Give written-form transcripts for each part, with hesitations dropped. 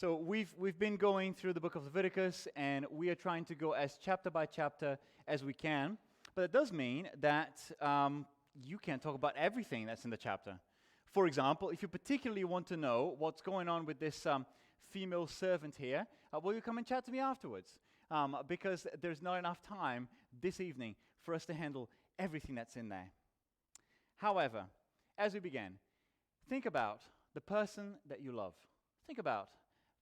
So we've been going through the book of Leviticus, and we are trying to go as chapter by chapter as we can. But it does mean that you can't talk about everything that's in the chapter. For example, if you particularly want to know what's going on with this female servant here, will you come and chat to me afterwards? Because there's not enough time this evening for us to handle everything that's in there. However, as we begin, think about the person that you love. Think about,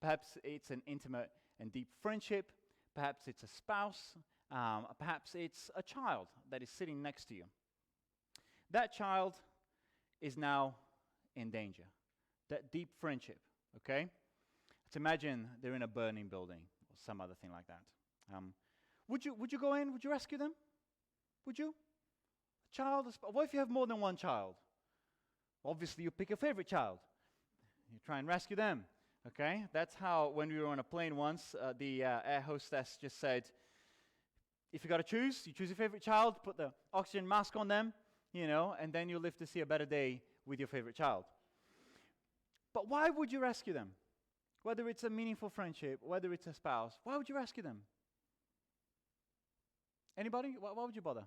perhaps it's an intimate and deep friendship, perhaps it's a spouse, perhaps it's a child that is sitting next to you. That child is now in danger. That deep friendship, okay? Let's imagine they're in a burning building or some other thing like that. Would you go in? Would you rescue them? Would you? A child? What if you have more than one child? Obviously, you pick your favorite child. You try and rescue them, okay? That's how, when we were on a plane once, the air hostess just said, if you got to choose, you choose your favorite child, put the oxygen mask on them, and then you'll live to see a better day with your favorite child. But why would you rescue them? Whether it's a meaningful friendship, whether it's a spouse, why would you rescue them? Anybody? Why would you bother?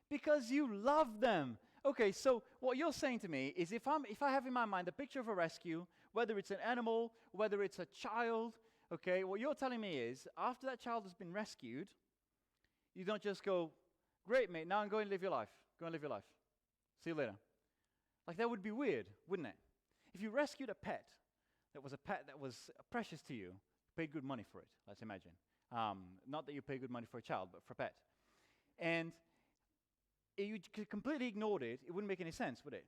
Because you love them. Okay, so what you're saying to me is if I have in my mind the picture of a rescue, whether it's an animal, whether it's a child, okay, what you're telling me is after that child has been rescued, you don't just go, great, mate, now I'm going to live your life. Go and live your life. See you later. Like, that would be weird, wouldn't it? If you rescued a pet that was precious to you, paid good money for it, let's imagine. Not that you pay good money for a child, but for a pet. And you completely ignored it, it wouldn't make any sense, would it?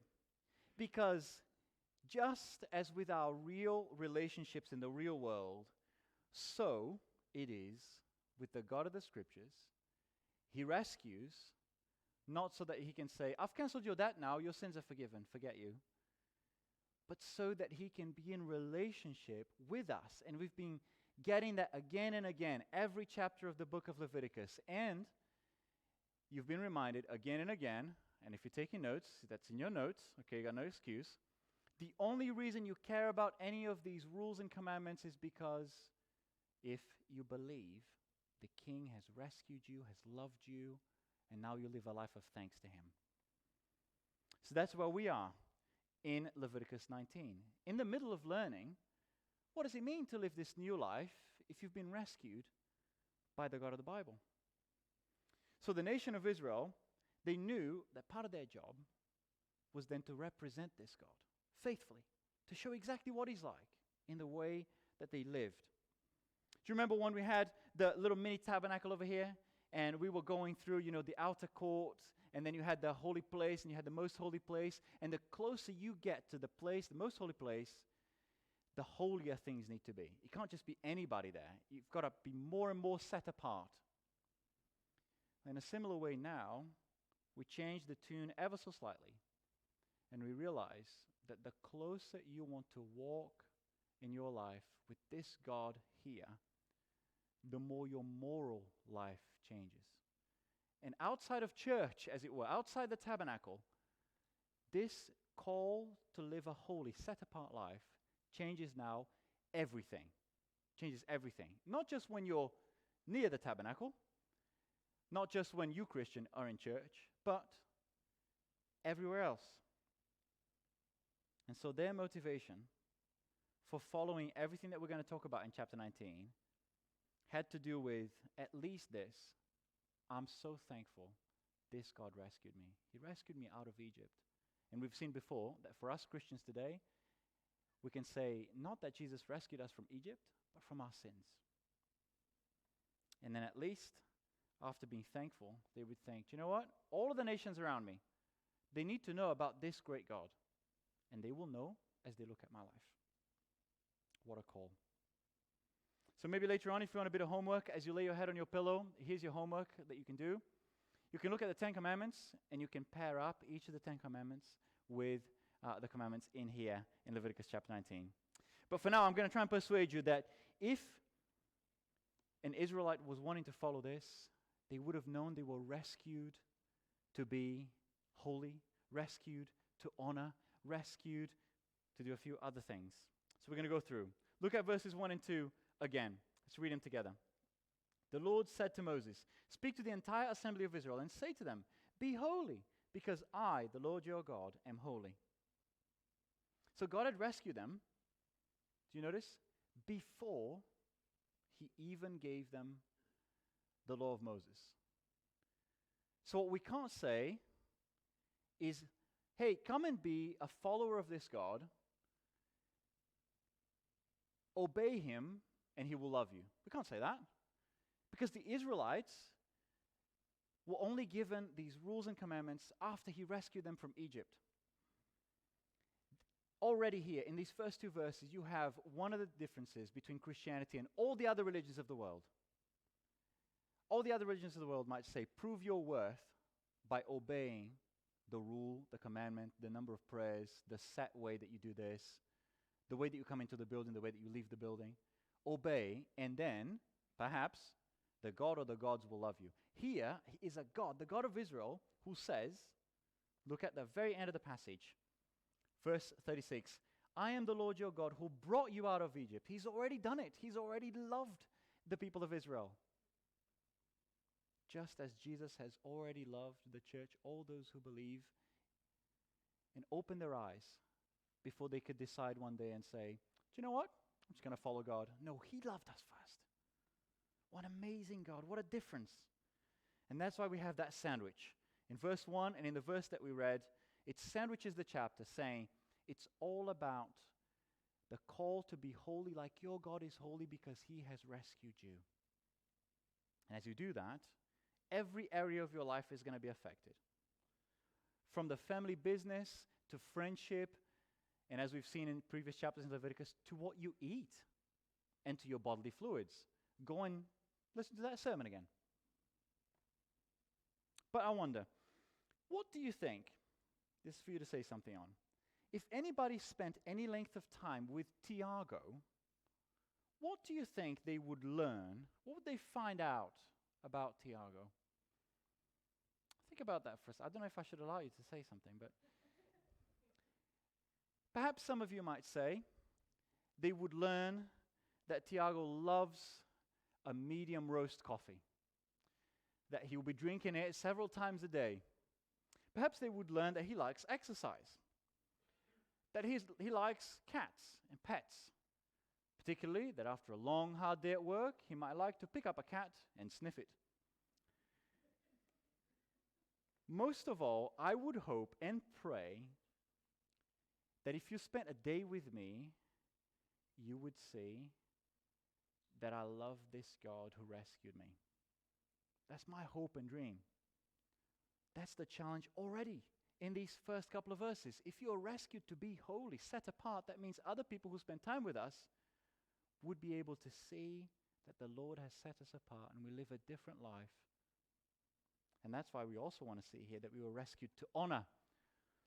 Because just as with our real relationships in the real world, so it is with the God of the Scriptures. He rescues, not so that he can say, I've canceled your debt now, your sins are forgiven, forget you. But so that he can be in relationship with us. And we've been getting that again and again, every chapter of the book of Leviticus. And you've been reminded again and again, and if you're taking notes, that's in your notes, okay, you got no excuse. The only reason you care about any of these rules and commandments is because if you believe the King has rescued you, has loved you, and now you live a life of thanks to him. So that's where we are in Leviticus 19. In the middle of learning, what does it mean to live this new life if you've been rescued by the God of the Bible? So the nation of Israel, they knew that part of their job was then to represent this God faithfully, to show exactly what he's like in the way that they lived. Do you remember when we had the little mini tabernacle over here, and we were going through, the outer court, and then you had the holy place, and you had the most holy place, and the closer you get to the place, the most holy place, the holier things need to be. It can't just be anybody there. You've got to be more and more set apart. In a similar way now, we change the tune ever so slightly, and we realize that the closer you want to walk in your life with this God here, the more your moral life changes. And outside of church, as it were, outside the tabernacle, this call to live a holy, set-apart life changes now everything. Changes everything. Not just when you're near the tabernacle, not just when you, Christian, are in church, but everywhere else. And so their motivation for following everything that we're going to talk about in chapter 19 had to do with at least this. I'm so thankful this God rescued me. He rescued me out of Egypt. And we've seen before that for us Christians today, we can say not that Jesus rescued us from Egypt, but from our sins. And then at least after being thankful, they would think, you know what? All of the nations around me, they need to know about this great God. And they will know as they look at my life. What a call. So maybe later on, if you want a bit of homework, as you lay your head on your pillow, here's your homework that you can do. You can look at the 10 Commandments, and you can pair up each of the 10 Commandments with the commandments in here in Leviticus chapter 19. But for now, I'm going to try and persuade you that if an Israelite was wanting to follow this, they would have known they were rescued to be holy, rescued to honor, rescued to do a few other things. So we're going to go through. Look at verses 1 and 2 again. Let's read them together. The Lord said to Moses, "Speak to the entire assembly of Israel and say to them, 'Be holy, because I, the Lord your God, am holy.'" So God had rescued them, do you notice? Before he even gave them the law of Moses. So what we can't say is, "Hey, come and be a follower of this God, obey him, and he will love you." We can't say that. Because the Israelites were only given these rules and commandments after he rescued them from Egypt. Already here, in these first two verses, you have one of the differences between Christianity and all the other religions of the world. All the other religions of the world might say, prove your worth by obeying the rule, the commandment, the number of prayers, the set way that you do this, the way that you come into the building, the way that you leave the building. Obey, and then, perhaps, the God or the gods will love you. Here is a God, the God of Israel, who says, look at the very end of the passage, verse 36, "I am the Lord your God who brought you out of Egypt." He's already done it. He's already loved the people of Israel. Just as Jesus has already loved the church, all those who believe, and open their eyes before they could decide one day and say, "Do you know what? I'm just going to follow God." No, he loved us first. What amazing God. What a difference. And that's why we have that sandwich. In verse 1 and in the verse that we read, it sandwiches the chapter saying it's all about the call to be holy like your God is holy because he has rescued you. And as you do that, every area of your life is going to be affected. From the family business to friendship, and as we've seen in previous chapters in Leviticus, to what you eat and to your bodily fluids. Go and listen to that sermon again. But I wonder, what do you think, this is for you to say something on, if anybody spent any length of time with Tiago, what do you think they would learn? What would they find out about Tiago? Think about that for a second. I don't know if I should allow you to say something, but perhaps some of you might say they would learn that Tiago loves a medium roast coffee, that he will be drinking it several times a day. Perhaps they would learn that he likes exercise, that he likes cats and pets, particularly that after a long, hard day at work, he might like to pick up a cat and sniff it. Most of all, I would hope and pray that if you spent a day with me, you would see that I love this God who rescued me. That's my hope and dream. That's the challenge already in these first couple of verses. If you are rescued to be holy, set apart, that means other people who spend time with us would be able to see that the Lord has set us apart and we live a different life. And that's why we also want to see here that we were rescued to honor.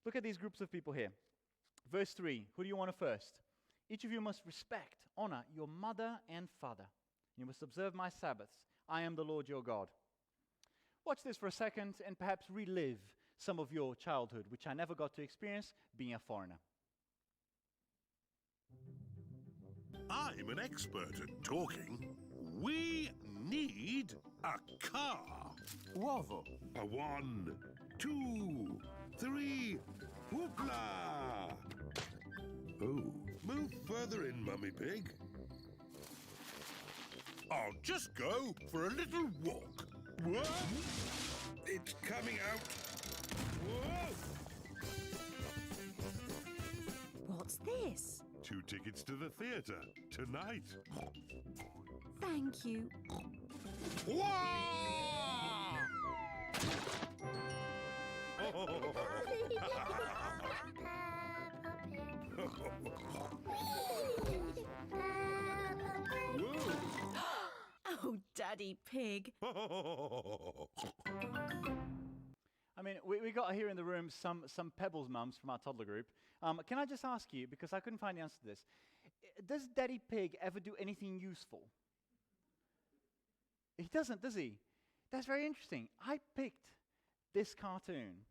Look at these groups of people here. Verse 3, who do you want to first? Each of you must respect, honor your mother and father. You must observe my Sabbaths. I am the Lord your God. Watch this for a second and perhaps relive some of your childhood, which I never got to experience being a foreigner. I'm an expert at talking. We need a car. Uovo. A 1, 2, 3, whoopla! Oh, move further in, Mummy Pig. I'll just go for a little walk. Whoa! It's coming out. Whoa! What's this? 2 tickets to the theatre tonight. Thank you. Oh, Daddy Pig. I mean, we got here in the room some Pebbles mums from our toddler group. Can I just ask you, because I couldn't find the answer to this, does Daddy Pig ever do anything useful? He doesn't, does he? That's very interesting. I picked this cartoon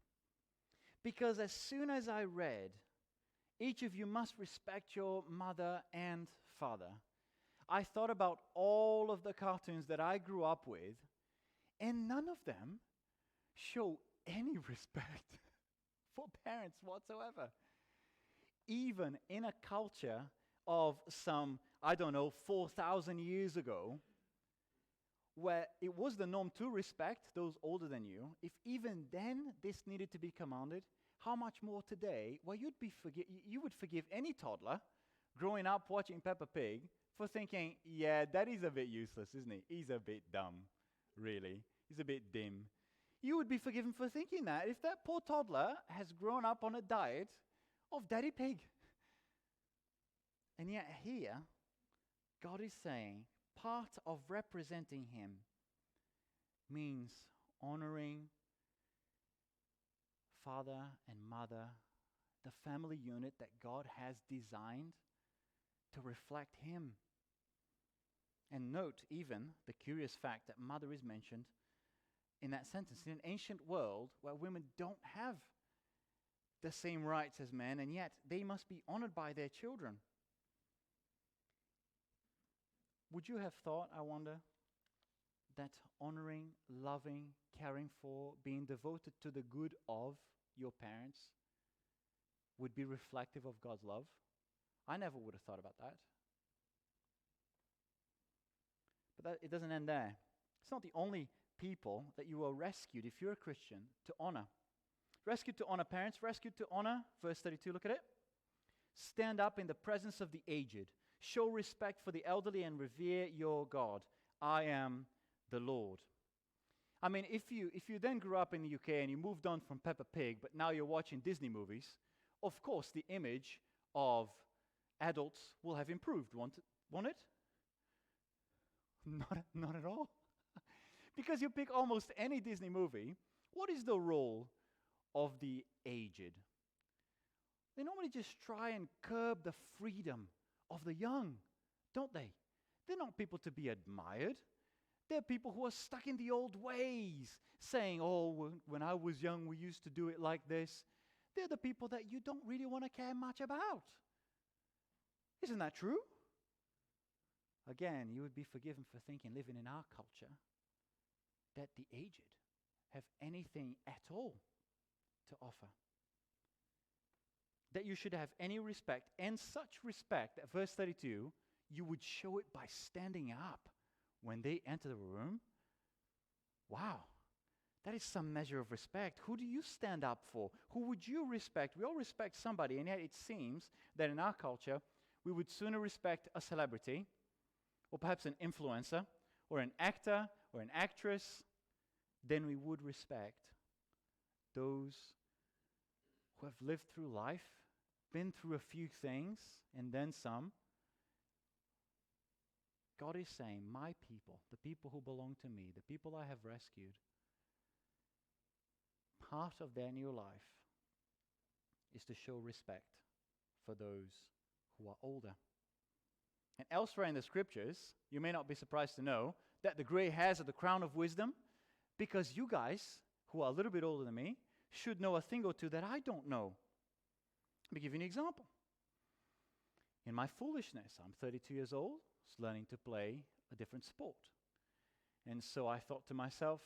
because as soon as I read Each of you must respect your mother and father. I thought about all of the cartoons that I grew up with, and none of them show any respect for parents whatsoever. Even in a culture of some, I don't know, 4,000 years ago, where it was the norm to respect those older than you, if even then this needed to be commanded, how much more today, where you would forgive any toddler growing up watching Peppa Pig for thinking, yeah, that is a bit useless, isn't he? He's a bit dumb, really. He's a bit dim. You would be forgiven for thinking that if that poor toddler has grown up on a diet of Daddy Pig. And yet here, God is saying part of representing him means honoring father and mother, the family unit that God has designed to reflect him. And note even the curious fact that mother is mentioned in that sentence. In an ancient world where women don't have the same rights as men, and yet they must be honored by their children. Would you have thought, I wonder, that honoring, loving, caring for, being devoted to the good of your parents would be reflective of God's love? I never would have thought about that. But it doesn't end there. It's not the only people that you are rescued, if you're a Christian, to honor. Rescued to honor parents, rescued to honor, verse 32, look at it. Stand up in the presence of the aged. Show respect for the elderly and revere your God. I am the Lord. I mean, if you then grew up in the UK and you moved on from Peppa Pig, but now you're watching Disney movies, of course the image of adults will have improved, won't it? Not at all. Because you pick almost any Disney movie, what is the role of the aged? They normally just try and curb the freedom of the young, don't they? They're not people to be admired. They're people who are stuck in the old ways, saying, oh, when I was young, we used to do it like this. They're the people that you don't really want to care much about. Isn't that true? Again, you would be forgiven for thinking, living in our culture, that the aged have anything at all to offer. That you should have any respect, and such respect that, verse 32, you would show it by standing up when they enter the room. Wow, that is some measure of respect. Who do you stand up for? Who would you respect? We all respect somebody, and yet it seems that in our culture, we would sooner respect a celebrity, or perhaps an influencer, or an actor, or an actress, than we would respect those who have lived through life, been through a few things, and then some. God is saying, my people, the people who belong to me, the people I have rescued, part of their new life is to show respect for those who are older. And elsewhere in the scriptures, you may not be surprised to know that the gray hairs are the crown of wisdom, because you guys, who are a little bit older than me, should know a thing or two that I don't know. Let me give you an example. In my foolishness, I'm 32 years old, learning to play a different sport. And so I thought to myself,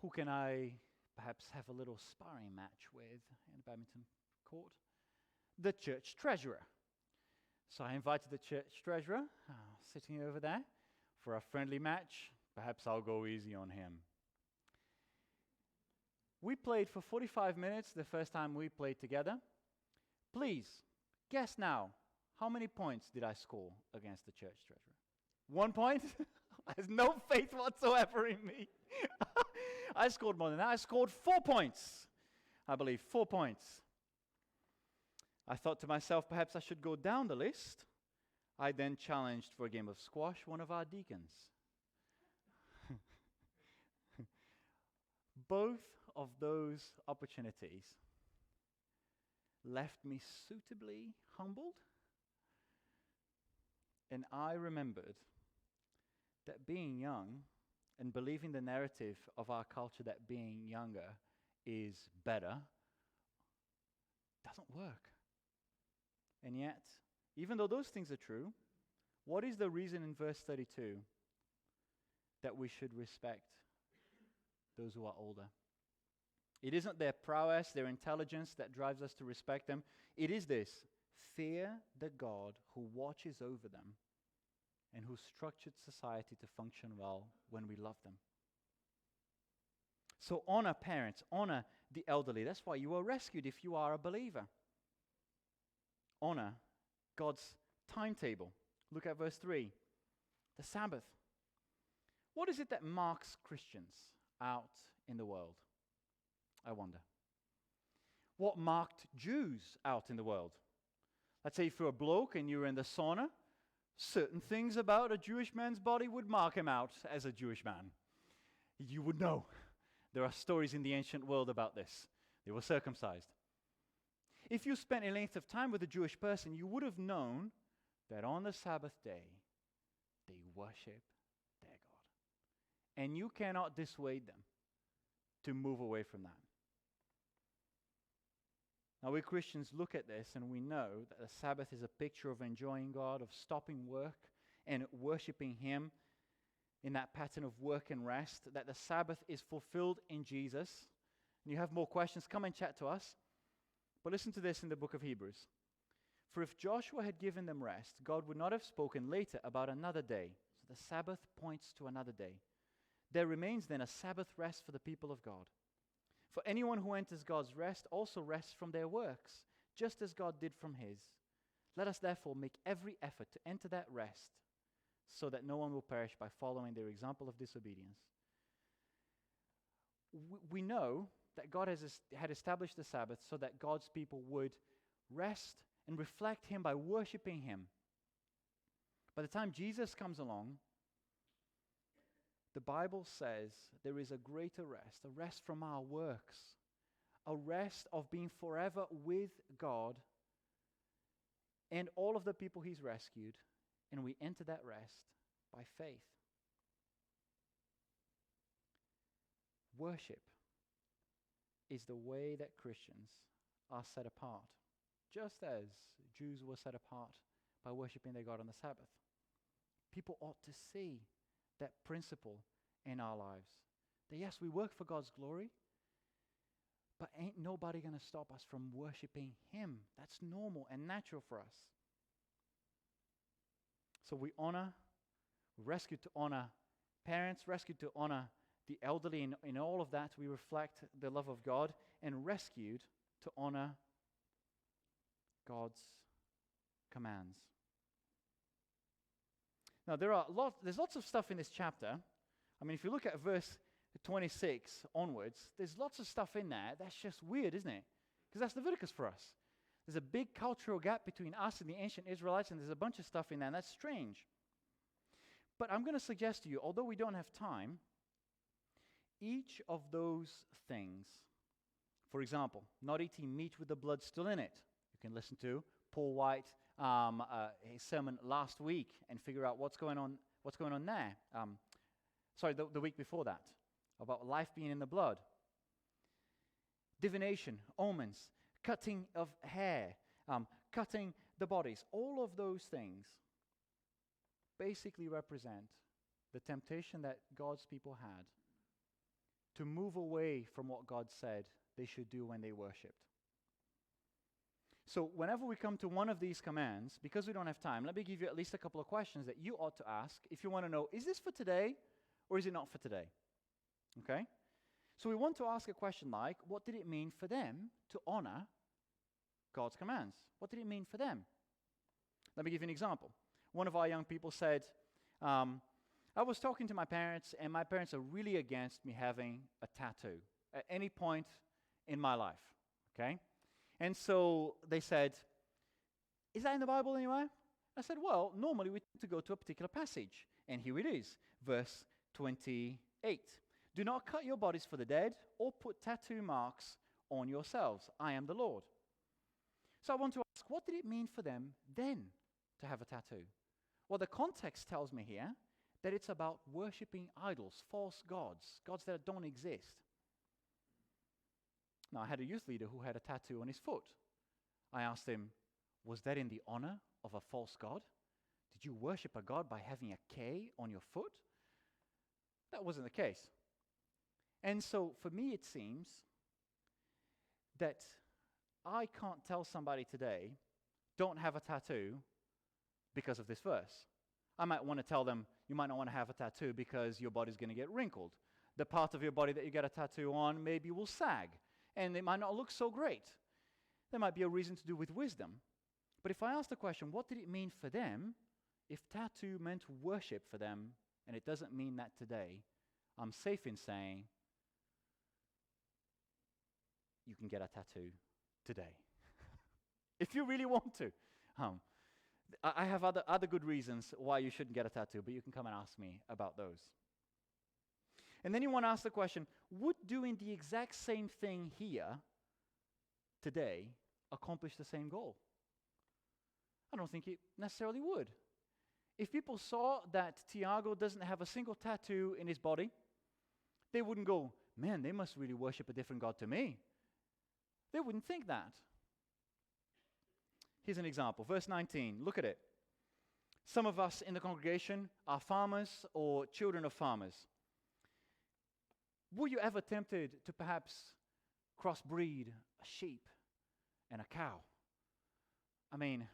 who can I perhaps have a little sparring match with in a badminton court? The church treasurer. So I invited the church treasurer, sitting over there, for a friendly match. Perhaps I'll go easy on him. We played for 45 minutes the first time we played together. Please, guess now, how many points did I score against the church treasurer? 1 point? There's no faith whatsoever in me. I scored more than that. I scored 4 points. I believe 4 points. I thought to myself, perhaps I should go down the list. I then challenged for a game of squash one of our deacons. Both of those opportunities left me suitably humbled, and I remembered that being young and believing the narrative of our culture that being younger is better doesn't work. And yet, even though those things are true, what is the reason in verse 32 that we should respect those who are older? It isn't their prowess, their intelligence that drives us to respect them. It is this: fear the God who watches over them and who structured society to function well when we love them. So honor parents, honor the elderly. That's why you are rescued if you are a believer. Honor God's timetable. Look at verse 3. The Sabbath. What is it that marks Christians out in the world? I wonder. What marked Jews out in the world? Let's say if you're a bloke and you're in the sauna, certain things about a Jewish man's body would mark him out as a Jewish man. You would know. There are stories in the ancient world about this. They were circumcised. If you spent a length of time with a Jewish person, you would have known that on the Sabbath day, they worship their God. And you cannot dissuade them to move away from that. Now, we Christians look at this and we know that the Sabbath is a picture of enjoying God, of stopping work and worshiping Him in that pattern of work and rest, that the Sabbath is fulfilled in Jesus. And you have more questions, come and chat to us. But listen to this in the book of Hebrews. For if Joshua had given them rest, God would not have spoken later about another day. So the Sabbath points to another day. There remains then a Sabbath rest for the people of God. For anyone who enters God's rest also rests from their works, just as God did from His. Let us therefore make every effort to enter that rest, so that no one will perish by following their example of disobedience. We know that God had established the Sabbath so that God's people would rest and reflect Him by worshiping Him. By the time Jesus comes along, the Bible says there is a greater rest, a rest from our works, a rest of being forever with God and all of the people He's rescued, and we enter that rest by faith. Worship is the way that Christians are set apart, just as Jews were set apart by worshiping their God on the Sabbath. People ought to see that principle in our lives. That yes, we work for God's glory, but ain't nobody going to stop us from worshiping Him. That's normal and natural for us. So we're rescued to honor parents, rescued to honor the elderly. In all of that, we reflect the love of God, and rescued to honor God's commands. Now, there's lots of stuff in this chapter. I mean, if you look at verse 26 onwards, there's lots of stuff in there that's just weird, isn't it? Because that's Leviticus for us. There's a big cultural gap between us and the ancient Israelites, and there's a bunch of stuff in there, and that's strange. But I'm going to suggest to you, although we don't have time, each of those things, for example, not eating meat with the blood still in it. You can listen to Paul White, his sermon last week, and figure out what's going on there. The week before that, about life being in the blood. Divination, omens, cutting of hair, cutting the bodies. All of those things basically represent the temptation that God's people had to move away from what God said they should do when they worshipped. So whenever we come to one of these commands, because we don't have time, let me give you at least a couple of questions that you ought to ask if you want to know, is this for today or is it not for today? Okay? So we want to ask a question like, what did it mean for them to honor God's commands? What did it mean for them? Let me give you an example. One of our young people said, I was talking to my parents, and my parents are really against me having a tattoo at any point in my life. Okay? And so they said, is that in the Bible anywhere? I said, well, normally we tend to go to a particular passage. And here it is, verse 28. Do not cut your bodies for the dead or put tattoo marks on yourselves. I am the Lord. So I want to ask, what did it mean for them then to have a tattoo? Well, the context tells me here that it's about worshipping idols, false gods, gods that don't exist. Now, I had a youth leader who had a tattoo on his foot. I asked him, Was that in the honor of a false god? Did you worship a god by having a K on your foot? That wasn't the case. And so for me it seems that I can't tell somebody today, don't have a tattoo because of this verse. I might want to tell them, you might not want to have a tattoo because your body's going to get wrinkled. The part of your body that you get a tattoo on maybe will sag, and it might not look so great. There might be a reason to do with wisdom. But if I ask the question, what did it mean for them? If tattoo meant worship for them, and it doesn't mean that today, I'm safe in saying you can get a tattoo today. If you really want to. I have other good reasons why you shouldn't get a tattoo, but you can come and ask me about those. And then you want to ask the question, would doing the exact same thing here today accomplish the same goal? I don't think it necessarily would. If people saw that Tiago doesn't have a single tattoo in his body, they wouldn't go, man, they must really worship a different God to me. They wouldn't think that. Here's an example. Verse 19, look at it. Some of us in the congregation are farmers or children of farmers. Were you ever tempted to perhaps crossbreed a sheep and a cow? I mean,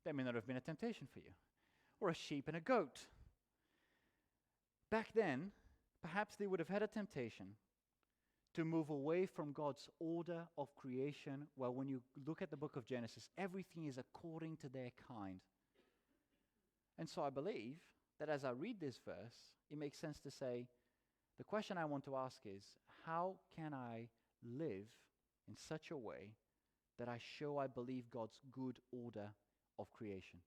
that may not have been a temptation for you. Or a sheep and a goat. Back then, perhaps they would have had a temptation to move away from God's order of creation, where when you look at the book of Genesis, everything is according to their kind. And so I believe that as I read this verse, it makes sense to say, the question I want to ask is, how can I live in such a way that I show I believe God's good order of creation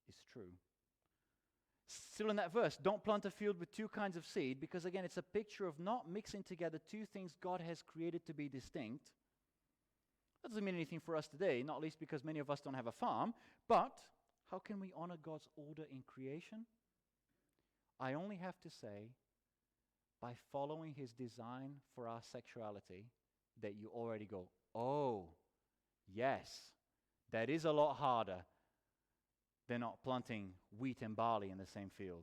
is true? Still in that verse, don't plant a field with two kinds of seed, because again, it's a picture of not mixing together two things God has created to be distinct. That doesn't mean anything for us today, not least because many of us don't have a farm, but how can we honor God's order in creation? I only have to say, by following his design for our sexuality, that you already go, oh, yes, that is a lot harder than not planting wheat and barley in the same field.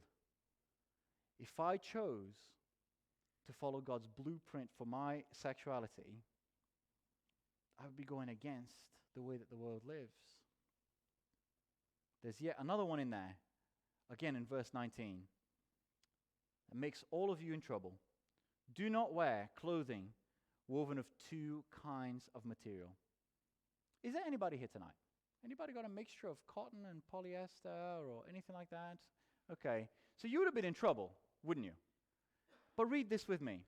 If I chose to follow God's blueprint for my sexuality, I would be going against the way that the world lives. There's yet another one in there, again in verse 19. It makes all of you in trouble. Do not wear clothing woven of two kinds of material. Is there anybody here tonight? Anybody got a mixture of cotton and polyester or anything like that? Okay, so you would have been in trouble, wouldn't you? But read this with me.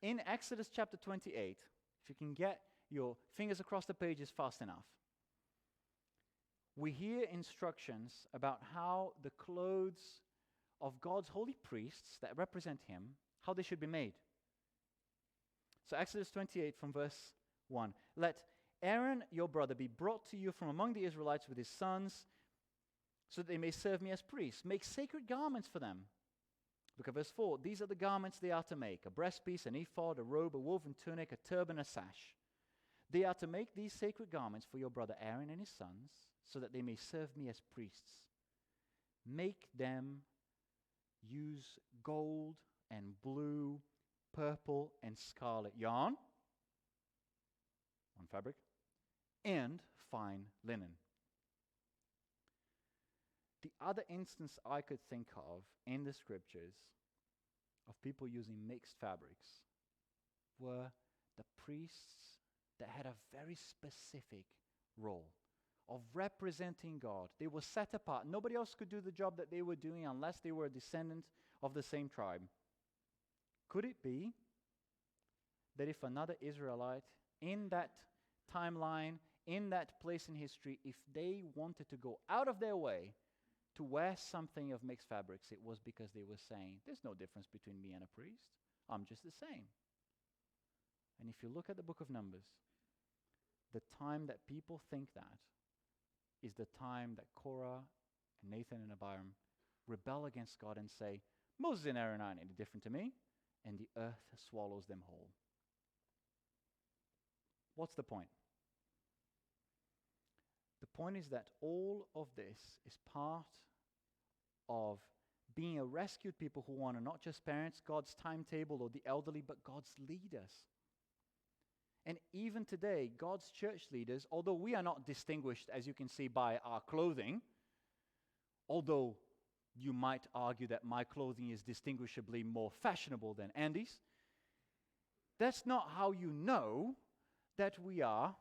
In Exodus chapter 28, if you can get your fingers across the pages fast enough, we hear instructions about how the clothes of God's holy priests that represent him, how they should be made. So Exodus 28 from verse 1. Let Aaron, your brother, be brought to you from among the Israelites with his sons, so that they may serve me as priests. Make sacred garments for them. Look at verse 4. These are the garments they are to make: a breastpiece, an ephod, a robe, a woven tunic, a turban, a sash. They are to make these sacred garments for your brother Aaron and his sons, so that they may serve me as priests. Make them use gold and blue, purple and scarlet yarn, one fabric, and fine linen. The other instance I could think of in the scriptures of people using mixed fabrics were the priests that had a very specific role of representing God. They were set apart. Nobody else could do the job that they were doing unless they were a descendant of the same tribe. Could it be that if another Israelite in that timeline, in that place in history, if they wanted to go out of their way to wear something of mixed fabrics, it was because they were saying, there's no difference between me and a priest. I'm just the same. And if you look at the book of Numbers, the time that people think that is the time that Korah and Nathan and Abiram rebel against God and say, Moses and Aaron aren't any different to me, and the earth swallows them whole. What's the point? The point is that all of this is part of being a rescued people who want to not just parents God's timetable or the elderly, but God's leaders. And even today, God's church leaders, although we are not distinguished, as you can see, by our clothing, although you might argue that my clothing is distinguishably more fashionable than Andy's, that's not how you know that we are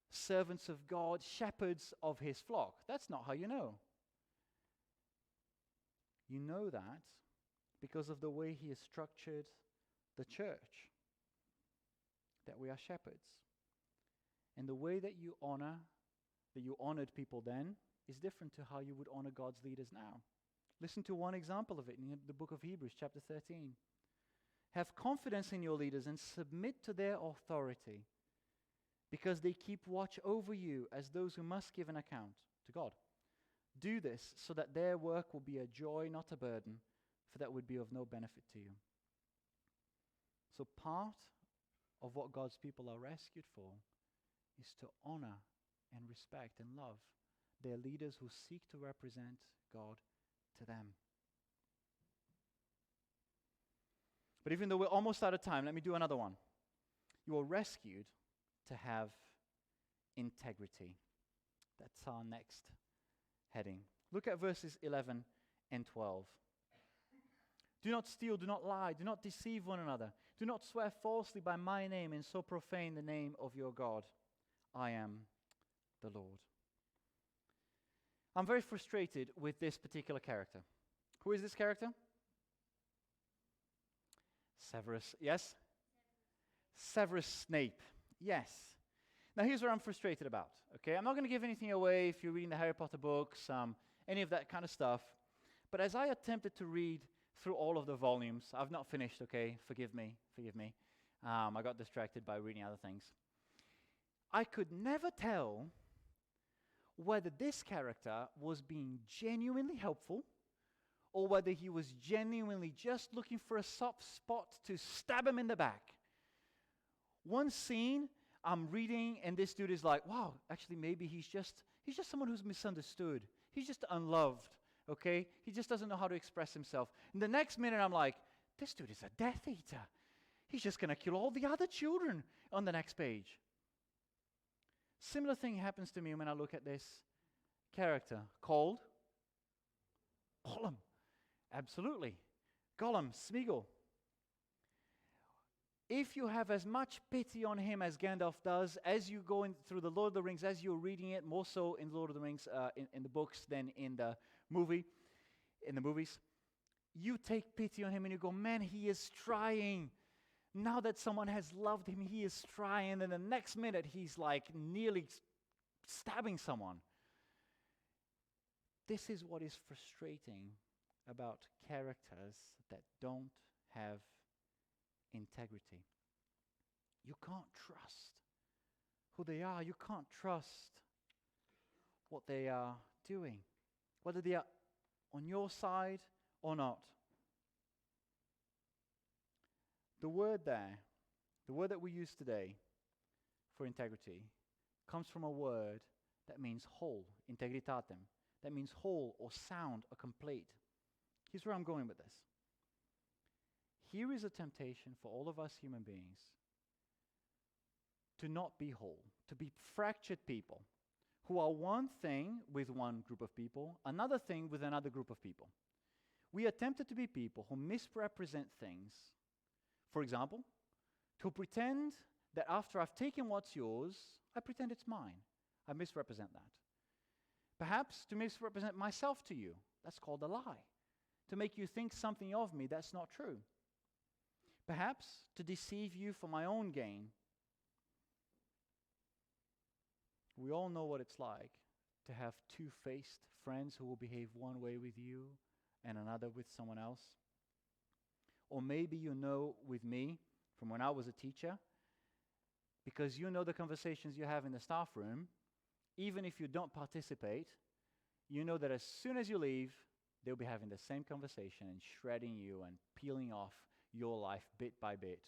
servants of God, shepherds of his flock. That's not how you know. You know that because of the way he has structured the church, that we are shepherds. And the way that you honored people then, is different to how you would honor God's leaders now. Listen to one example of it in the book of Hebrews, chapter 13. Have confidence in your leaders and submit to their authority, because they keep watch over you as those who must give an account to God. Do this so that their work will be a joy, not a burden, for that would be of no benefit to you. So part of what God's people are rescued for is to honor and respect and love their leaders who seek to represent God to them. But even though we're almost out of time, let me do another one. You are rescued to have integrity. That's our next heading. Look at verses 11 and 12. Do not steal, do not lie, do not deceive one another. Do not swear falsely by my name and so profane the name of your God. I am the Lord. I'm very frustrated with this particular character. Who is this character? Severus, yes? Severus Snape, yes. Now here's what I'm frustrated about, okay? I'm not going to give anything away if you're reading the Harry Potter books, any of that kind of stuff. But as I attempted to read through all of the volumes, I've not finished, okay? Forgive me. I got distracted by reading other things. I could never tell whether this character was being genuinely helpful or whether he was genuinely just looking for a soft spot to stab him in the back. One scene, I'm reading, and this dude is like, wow, actually maybe he's just someone who's misunderstood. He's just unloved, okay? He just doesn't know how to express himself. And the next minute, I'm like, this dude is a Death Eater. He's just going to kill all the other children on the next page. Similar thing happens to me when I look at this character called Gollum. Absolutely. Gollum, Smeagol. If you have as much pity on him as Gandalf does, as you go through the Lord of the Rings, as you're reading it, more so in Lord of the Rings, in the books than in the movies, you take pity on him and you go, man, he is trying. Now that someone has loved him, he is trying. And the next minute, he's like nearly stabbing someone. This is what is frustrating about characters that don't have integrity. You can't trust who they are. You can't trust what they are doing, whether they are on your side or not. The word there, the word that we use today for integrity, comes from a word that means whole, integritatem. That means whole or sound or complete. Here's where I'm going with this. Here is a temptation for all of us human beings to not be whole, to be fractured people who are one thing with one group of people, another thing with another group of people. We are tempted to be people who misrepresent things. For example, to pretend that after I've taken what's yours, I pretend it's mine. I misrepresent that. Perhaps to misrepresent myself to you. That's called a lie. To make you think something of me that's not true. Perhaps to deceive you for my own gain. We all know what it's like to have two-faced friends who will behave one way with you and another with someone else. Or maybe you know with me from when I was a teacher, because you know the conversations you have in the staff room, even if you don't participate, you know that as soon as you leave, they'll be having the same conversation and shredding you and peeling off your life bit by bit.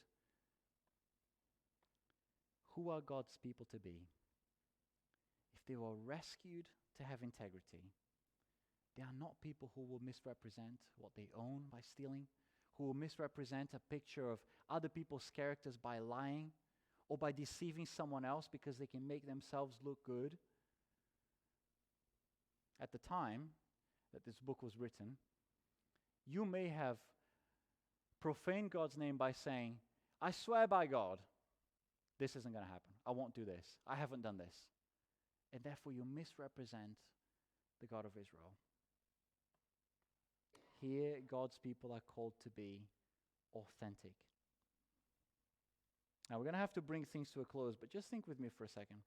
Who are God's people to be? If they were rescued to have integrity. They are not people who will misrepresent what they own by stealing, who will misrepresent a picture of other people's characters by lying or by deceiving someone else because they can make themselves look good. At the time that this book was written, you may have profaned God's name by saying, I swear by God, this isn't going to happen. I won't do this. I haven't done this. And therefore you misrepresent the God of Israel. Here, God's people are called to be authentic. Now, we're going to have to bring things to a close, but just think with me for a second.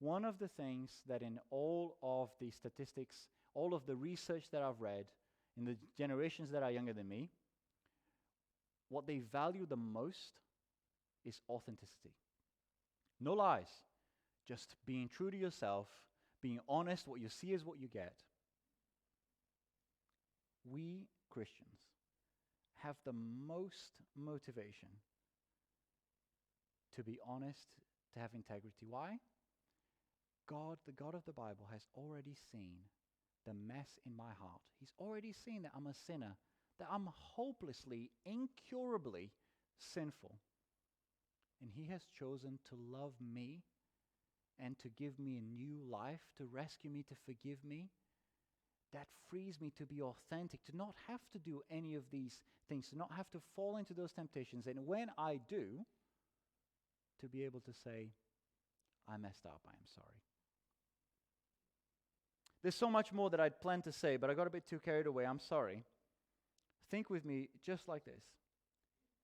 One of the things that in all of the statistics, all of the research that I've read, in the generations that are younger than me, what they value the most is authenticity. No lies. Just being true to yourself, being honest, what you see is what you get. We Christians have the most motivation to be honest, to have integrity. Why? God, the God of the Bible, has already seen the mess in my heart. He's already seen that I'm a sinner, that I'm hopelessly, incurably sinful. And He has chosen to love me and to give me a new life, to rescue me, to forgive me. That frees me to be authentic, to not have to do any of these things, to not have to fall into those temptations. And when I do, to be able to say, I messed up, I am sorry. There's so much more that I'd planned to say, but I got a bit too carried away. I'm sorry. Think with me just like this.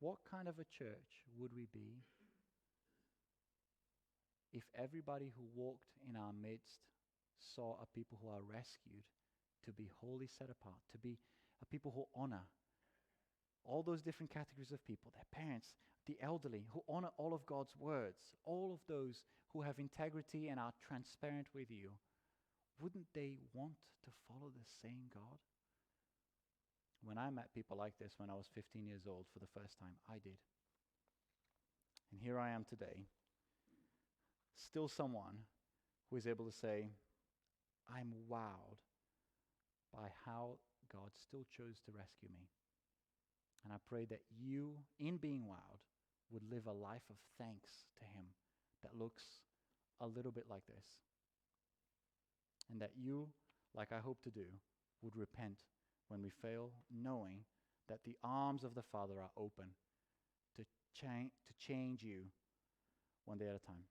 What kind of a church would we be if everybody who walked in our midst saw a people who are rescued to be wholly set apart, to be a people who honor all those different categories of people, their parents, the elderly, who honor all of God's words, all of those who have integrity and are transparent with you? Wouldn't they want to follow the same God? When I met people like this when I was 15 years old for the first time, I did. And here I am today, still someone who is able to say, I'm wowed by how God still chose to rescue me. And I pray that you, in being wowed, would live a life of thanks to Him that looks a little bit like this. And that you, like I hope to do, would repent when we fail, knowing that the arms of the Father are open to change you one day at a time.